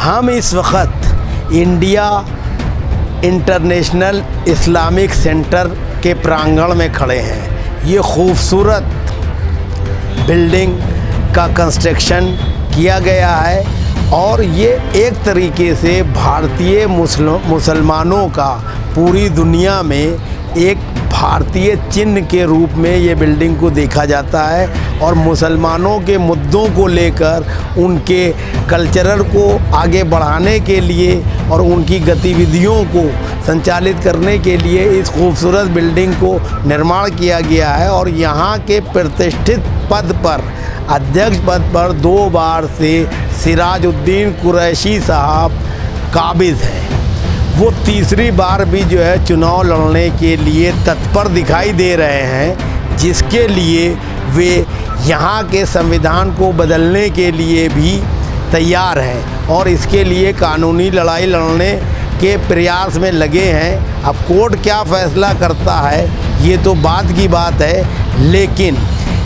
हम इस वक्त इंडिया इंटरनेशनल इस्लामिक सेंटर के प्रांगण में खड़े हैं। ये खूबसूरत बिल्डिंग का कंस्ट्रक्शन किया गया है और ये एक तरीके से भारतीय मुसलमानों का पूरी दुनिया में एक भारतीय चिन्ह के रूप में ये बिल्डिंग को देखा जाता है और मुसलमानों के मुद्दों को लेकर उनके कल्चरल को आगे बढ़ाने के लिए और उनकी गतिविधियों को संचालित करने के लिए इस खूबसूरत बिल्डिंग को निर्माण किया गया है। और यहाँ के प्रतिष्ठित पद पर, अध्यक्ष पद पर 2 बार से सिराजुद्दीन कुरैशी साहब काबिज़ हैं। वो तीसरी बार भी जो है चुनाव लड़ने के लिए तत्पर दिखाई दे रहे हैं, जिसके लिए वे यहाँ के संविधान को बदलने के लिए भी तैयार हैं और इसके लिए कानूनी लड़ाई लड़ने के प्रयास में लगे हैं। अब कोर्ट क्या फ़ैसला करता है ये तो बाद की बात है, लेकिन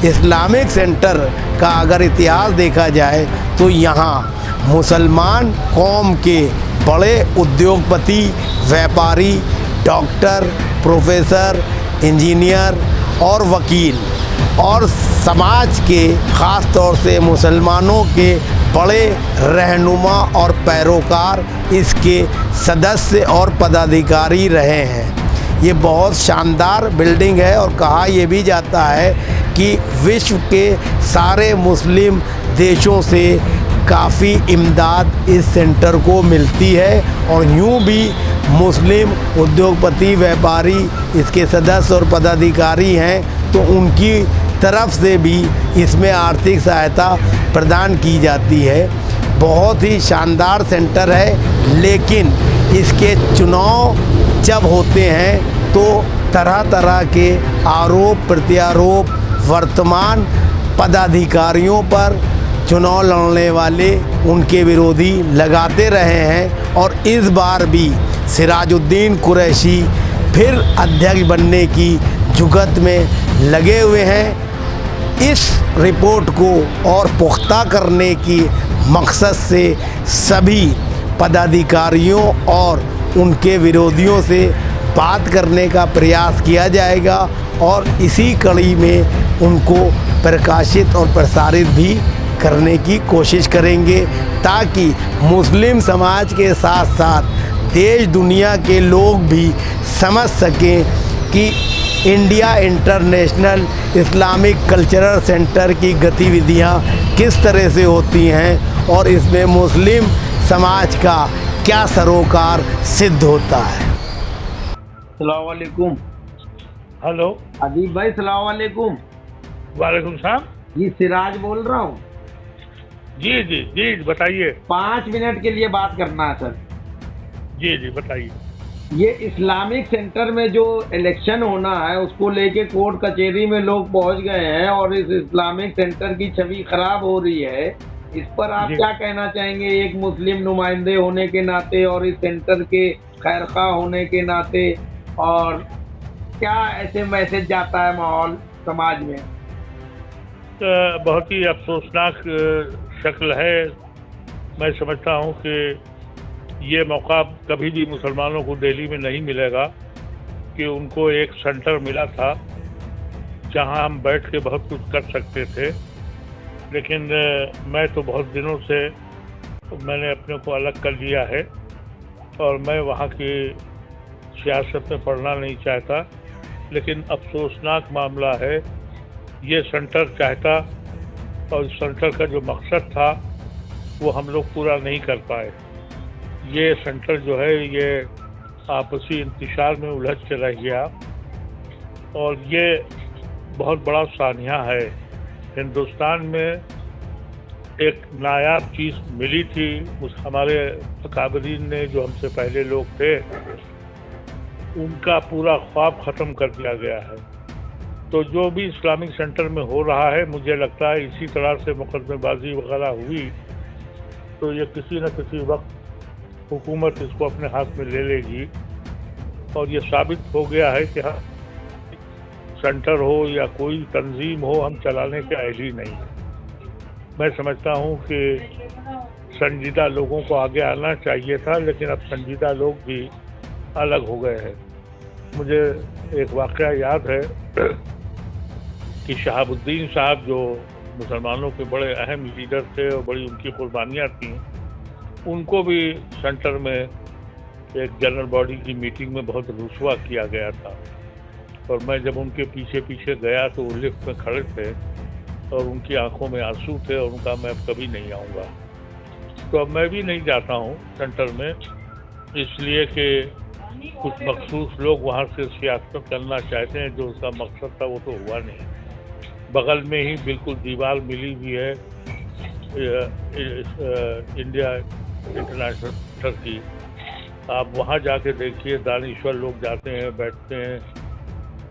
इस्लामिक सेंटर का अगर इतिहास देखा जाए तो यहाँ मुसलमान कौम के बड़े उद्योगपति, व्यापारी, डॉक्टर, प्रोफेसर, इंजीनियर और वकील और समाज के ख़ास तौर से मुसलमानों के बड़े रहनुमा और पैरोकार इसके सदस्य और पदाधिकारी रहे हैं। ये बहुत शानदार बिल्डिंग है और कहा यह भी जाता है कि विश्व के सारे मुस्लिम देशों से काफ़ी इमदाद इस सेंटर को मिलती है और यूँ भी मुस्लिम उद्योगपति, व्यापारी इसके सदस्य और पदाधिकारी हैं तो उनकी तरफ से भी इसमें आर्थिक सहायता प्रदान की जाती है। बहुत ही शानदार सेंटर है, लेकिन इसके चुनाव जब होते हैं तो तरह तरह के आरोप प्रत्यारोप वर्तमान पदाधिकारियों पर चुनाव लड़ने वाले उनके विरोधी लगाते रहे हैं और इस बार भी सिराजुद्दीन कुरैशी फिर अध्यक्ष बनने की जुगत में लगे हुए हैं। इस रिपोर्ट को और पुख्ता करने की मकसद से सभी पदाधिकारियों और उनके विरोधियों से बात करने का प्रयास किया जाएगा और इसी कड़ी में उनको प्रकाशित और प्रसारित भी करने की कोशिश करेंगे ताकि मुस्लिम समाज के साथ साथ देश दुनिया के लोग भी समझ सकें कि India international Islamic cultural centre की गतिविधियां किस तरह से होती हैं और इसमें मुस्लिम समाज का क्या सरोकार सिद्ध होता है। अस्सलाम वालेकुम। हेलो अदीब भाई, सलाम वालेकुम। वालेकुम सलाम। जी सिराज बोल रहा हूँ। जी जी जी बताइए। 5 मिनट के लिए बात करना है सर। जी जी बताइए। ये इस्लामिक सेंटर में जो इलेक्शन होना है उसको लेके कोर्ट कचहरी में लोग पहुंच गए हैं और इस इस्लामिक सेंटर की छवि खराब हो रही है। इस पर आप क्या कहना चाहेंगे एक मुस्लिम नुमाइंदे होने के नाते और इस सेंटर के खैरखा होने के नाते, और क्या ऐसे मैसेज जाता है माहौल समाज में? बहुत ही अफसोसनाक शक्ल है। मैं समझता हूँ कि ये मौका कभी भी मुसलमानों को दिल्ली में नहीं मिलेगा कि उनको एक सेंटर मिला था जहाँ हम बैठ के बहुत कुछ कर सकते थे, लेकिन मैं तो बहुत दिनों से मैंने अपने को अलग कर लिया है और मैं वहाँ की सियासत में पढ़ना नहीं चाहता। लेकिन अफसोसनाक मामला है, ये सेंटर चाहता और इस सेंटर का जो मकसद था वो हम लोग पूरा नहीं कर पाए। ये सेंटर जो है ये आपसी इंतशार में उलझ के रह गया और ये बहुत बड़ा सानिया है। हिंदुस्तान में एक नायाब चीज़ मिली थी, हमारे अकाबरीन ने जो हमसे पहले लोग थे उनका पूरा ख्वाब ख़त्म कर दिया गया है। तो जो भी इस्लामिक सेंटर में हो रहा है, मुझे लगता है इसी तरह से मुकदमेबाजी वगैरह हुई तो ये किसी न किसी वक्त हुकूमत इसको अपने हाथ में ले लेगी और ये साबित हो गया है कि सेंटर हो या कोई तंजीम हो, हम चलाने के अहल ही नहीं। मैं समझता हूँ कि संजीदा लोगों को आगे आना चाहिए था, लेकिन अब संजीदा लोग भी अलग हो गए हैं। मुझे एक वाक़या याद है कि शहाबुद्दीन साहब जो मुसलमानों के बड़े अहम लीडर थे और बड़ी उनकी कुर्बानियाँ थीं, उनको भी सेंटर में एक जनरल बॉडी की मीटिंग में बहुत रुस्वा किया गया था। और मैं जब उनके पीछे पीछे गया तो वो लिफ्ट में खड़े थे और उनकी आंखों में आंसू थे और उनका मैं अब कभी नहीं आऊँगा। तो अब मैं भी नहीं जाता हूँ सेंटर में, इसलिए कि कुछ मखसूस लोग वहाँ से सियासत करना चाहते हैं, जो उसका मकसद था वो तो हुआ नहीं। बगल में ही बिल्कुल दीवार मिली हुई है इंडिया इंटरनेशनल सेंटर की, आप वहाँ जाके देखिए, दानिश्वर लोग जाते हैं, बैठते हैं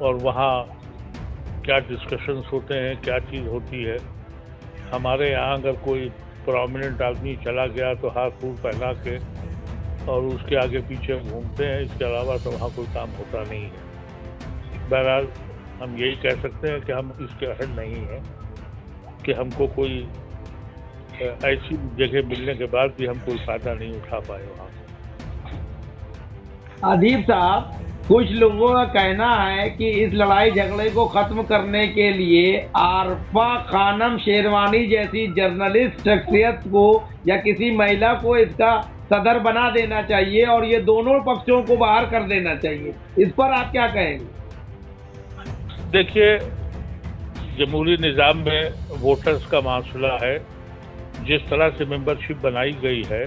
और वहाँ क्या डिस्कशंस होते हैं, क्या चीज़ होती है। हमारे यहाँ अगर कोई प्रोमिनेंट आदमी चला गया तो हाथ फूल पहना के और उसके आगे पीछे घूमते हैं, इसके अलावा तो वहाँ कोई काम होता नहीं है। बहरहाल हम यही कह सकते हैं कि हम इसके अहल नहीं हैं कि हमको कोई ऐसी जगह मिलने के बाद भी हम कोई फ़ायदा नहीं उठा पाए वहाँ। अदीब साहब, कुछ लोगों का कहना है कि इस लड़ाई झगड़े को खत्म करने के लिए आरफा खानम शेरवानी जैसी जर्नलिस्ट शख्सियत को या किसी महिला को इसका सदर बना देना चाहिए और ये दोनों पक्षों को बाहर कर देना चाहिए। इस पर आप क्या कहेंगे? देखिए, जमहूरी निज़ाम में वोटर्स का मामला है, जिस तरह से मेंबरशिप बनाई गई है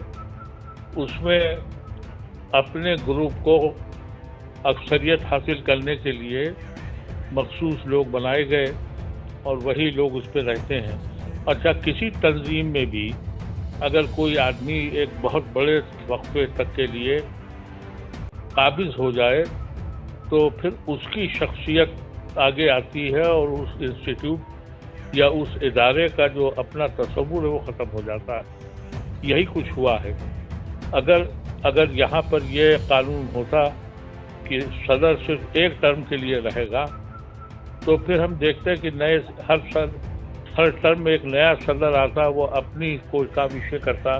उसमें अपने ग्रुप को अक्सरियत हासिल करने के लिए मखसूस लोग बनाए गए और वही लोग उस पर रहते हैं। अच्छा, किसी तंजीम में भी अगर कोई आदमी एक बहुत बड़े वक्फे तक के लिए काबिज हो जाए तो फिर उसकी शख्सियत आगे आती है और उस इंस्टीट्यूट या उस इदारे का जो अपना तसव्वुर है वो ख़त्म हो जाता है। यही कुछ हुआ है। अगर यहाँ पर ये कानून होता कि सदर सिर्फ एक टर्म के लिए रहेगा तो फिर हम देखते हैं कि नए हर टर्म में एक नया सदर आता, वो अपनी कोई का विषय करता,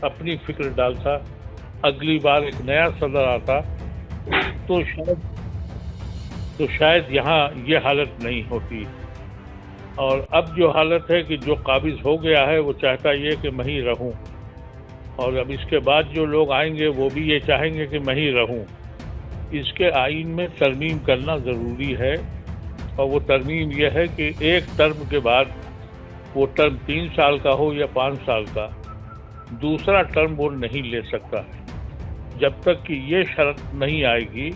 अपनी फिक्र डालता, अगली बार एक नया सदर आता तो शायद यहाँ ये हालत नहीं होती। और अब जो हालत है कि जो काबिज हो गया है वो चाहता ये कि मैं ही रहूँ, और अब इसके बाद जो लोग आएंगे वो भी ये चाहेंगे कि मैं ही रहूँ। इसके आइन में तरमीम करना ज़रूरी है और वो तरमीम यह है कि एक टर्म के बाद, वो टर्म 3 साल का हो या 5 साल का, दूसरा टर्म वो नहीं ले सकता है। जब तक कि ये शर्त नहीं आएगी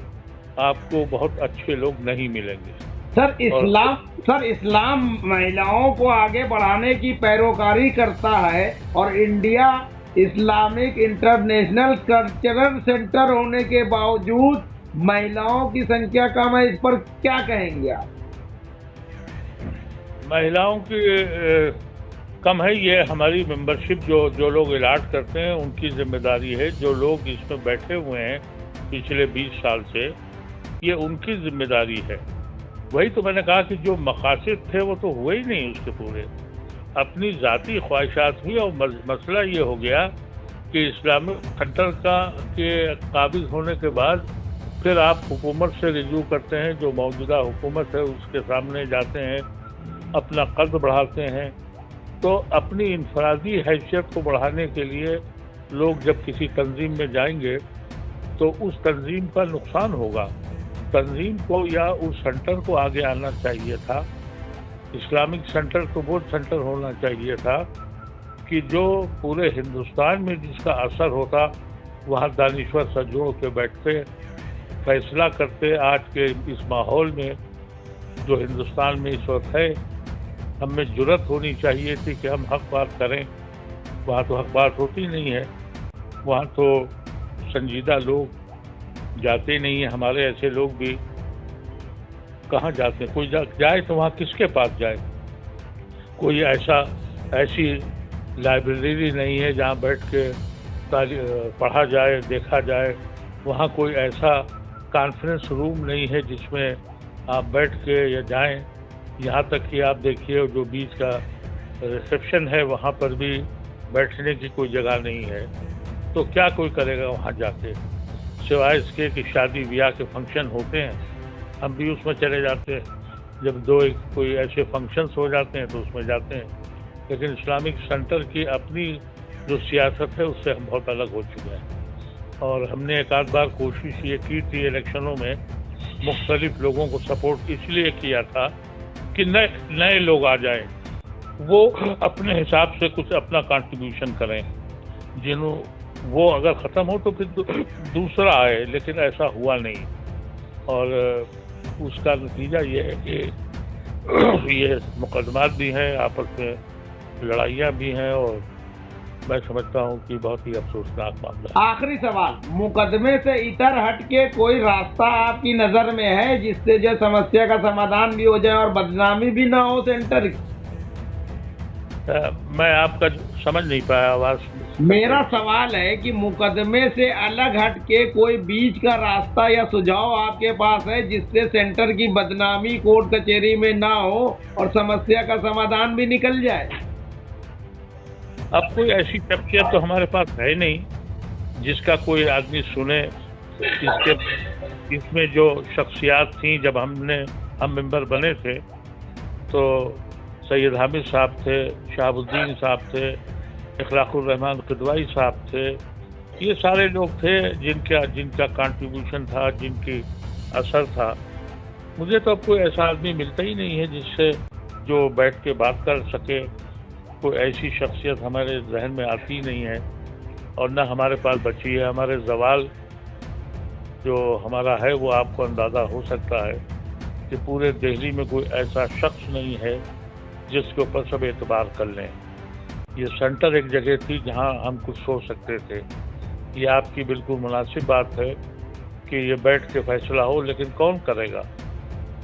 आपको बहुत अच्छे लोग नहीं मिलेंगे। सर, इस्लाम महिलाओं को आगे बढ़ाने की पैरोकारी करता है और India Islamic international cultural centre होने के बावजूद महिलाओं की संख्या कम है। इस पर क्या कहेंगे आप? महिलाओं की कम है, ये हमारी मेंबरशिप जो लोग इलाट करते हैं उनकी जिम्मेदारी है। जो लोग इसमें बैठे हुए हैं पिछले 20 साल से, ये उनकी जिम्मेदारी है। वही तो मैंने कहा कि जो मकासद थे वो तो हुए ही नहीं उसके पूरे, अपनी ज़ाती ख्वाहिशात हुई। और मसला ये हो गया कि इस्लामिक सेंटर के काबिज होने के बाद फिर आप हुकूमत से रिजू करते हैं, जो मौजूदा हुकूमत है उसके सामने जाते हैं, अपना कद बढ़ाते हैं। तो अपनी इनफरादी हैसियत को बढ़ाने के लिए लोग जब किसी तंजीम में जाएंगे तो उस तंजीम का नुकसान होगा। तंजीम को या उस सेंटर को आगे आना चाहिए था। इस्लामिक सेंटर तो वो सेंटर होना चाहिए था कि जो पूरे हिंदुस्तान में जिसका असर होता, वहाँ दानिश्वर सज्जों के बैठते फैसला करते। आज के इस माहौल में जो हिंदुस्तान में इस वक्त है, हम में जुर्रत होनी चाहिए थी कि हम हक बात करें। वहाँ तो हक बात होती नहीं है, वहाँ तो संजीदा लोग जाते नहीं हैं। हमारे ऐसे लोग भी कहाँ जाते हैं? कोई जाए तो वहाँ किसके पास जाए? कोई ऐसी लाइब्रेरी नहीं है जहाँ बैठ के पढ़ा जाए, देखा जाए। वहाँ कोई ऐसा कॉन्फ्रेंस रूम नहीं है जिसमें आप बैठ के या जाएं। यहाँ तक कि आप देखिए जो बीच का रिसेप्शन है वहाँ पर भी बैठने की कोई जगह नहीं है, तो क्या कोई करेगा वहाँ जाके, सिवाय इसके कि शादी ब्याह के फंक्शन होते हैं, हम भी उसमें चले जाते हैं। जब कोई ऐसे फंक्शंस हो जाते हैं तो उसमें जाते हैं, लेकिन इस्लामिक सेंटर की अपनी जो सियासत है उससे हम बहुत अलग हो चुके हैं। और हमने एक आध बार कोशिश ये की थी इलेक्शनों में, मुख्तलिफ लोगों को सपोर्ट इसलिए किया था कि नए लोग आ जाएं, वो अपने हिसाब से कुछ अपना कंट्रीब्यूशन करें, वो अगर ख़त्म हो तो फिर दूसरा आए, लेकिन ऐसा हुआ नहीं। और उसका नतीजा ये है कि ये मुकदमात भी हैं, आपस में लड़ाइयाँ भी हैं, और मैं समझता हूँ कि बहुत ही अफसोसनाक मामला है। आखिरी सवाल, मुकदमे से इतर हट के कोई रास्ता आपकी नज़र में है जिससे जो समस्या का समाधान भी हो जाए और बदनामी भी ना हो सेंटर की? मैं आपका समझ नहीं पाया आवाज़। मेरा सवाल है कि मुकदमे से अलग हट के कोई बीच का रास्ता या सुझाव आपके पास है जिससे सेंटर की बदनामी कोर्ट कचहरी में ना हो और समस्या का समाधान भी निकल जाए? अब कोई ऐसी शख्सियत तो हमारे पास है नहीं जिसका कोई आदमी सुने। इसमें जो शख्सियात थी, जब हम मेंबर बने थे तो सैयद हामिद साहब थे, शहाबुद्दीन साहब थे, इखलाकुर रहमान किदवाई साहब थे, ये सारे लोग थे जिनका कंट्रीब्यूशन था, जिनकी असर था। मुझे तो अब कोई ऐसा आदमी मिलता ही नहीं है जिससे जो बैठ के बात कर सके। कोई ऐसी शख्सियत हमारे जहन में आती ही नहीं है, और न हमारे पास बची है। हमारे जवाल जो हमारा है वो आपको अंदाज़ा हो सकता है कि पूरे दिल्ली में कोई ऐसा शख्स नहीं है जिसके ऊपर सब एतबार कर लें। ये सेंटर एक जगह थी जहां हम कुछ सोच सकते थे। ये आपकी बिल्कुल मुनासिब बात है कि ये बैठ के फैसला हो, लेकिन कौन करेगा?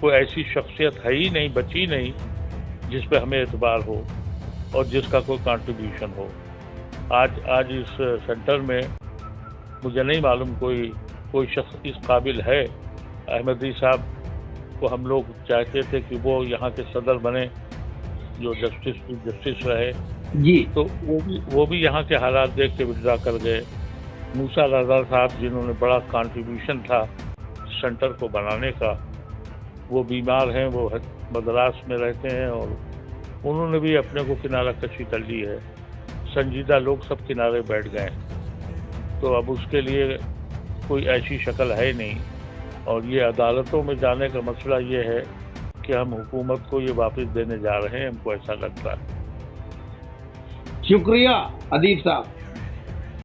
कोई ऐसी शख्सियत है ही नहीं, बची नहीं, जिस पे हमें एतबार हो और जिसका कोई कंट्रीब्यूशन हो। आज इस सेंटर में मुझे नहीं मालूम कोई शख्स इस काबिल है। अहमदी साहब को हम लोग चाहते थे कि वो यहाँ के सदर बने, जो जस्टिस रहे जी, तो वो भी यहाँ के हालात देख के विड्रा कर गए। मूसा रज़ा साहब जिन्होंने बड़ा कंट्रीब्यूशन था सेंटर को बनाने का, वो बीमार हैं, वो मद्रास में रहते हैं, और उन्होंने भी अपने को किनारा कशी कर ली है। संजीदा लोग सब किनारे बैठ गए, तो अब उसके लिए कोई ऐसी शक्ल है नहीं। और ये अदालतों में जाने का मसला ये है कि हम हुकूमत को ये वापस देने जा रहे हैं, हमको ऐसा लगता है। शुक्रिया अदीब साहब।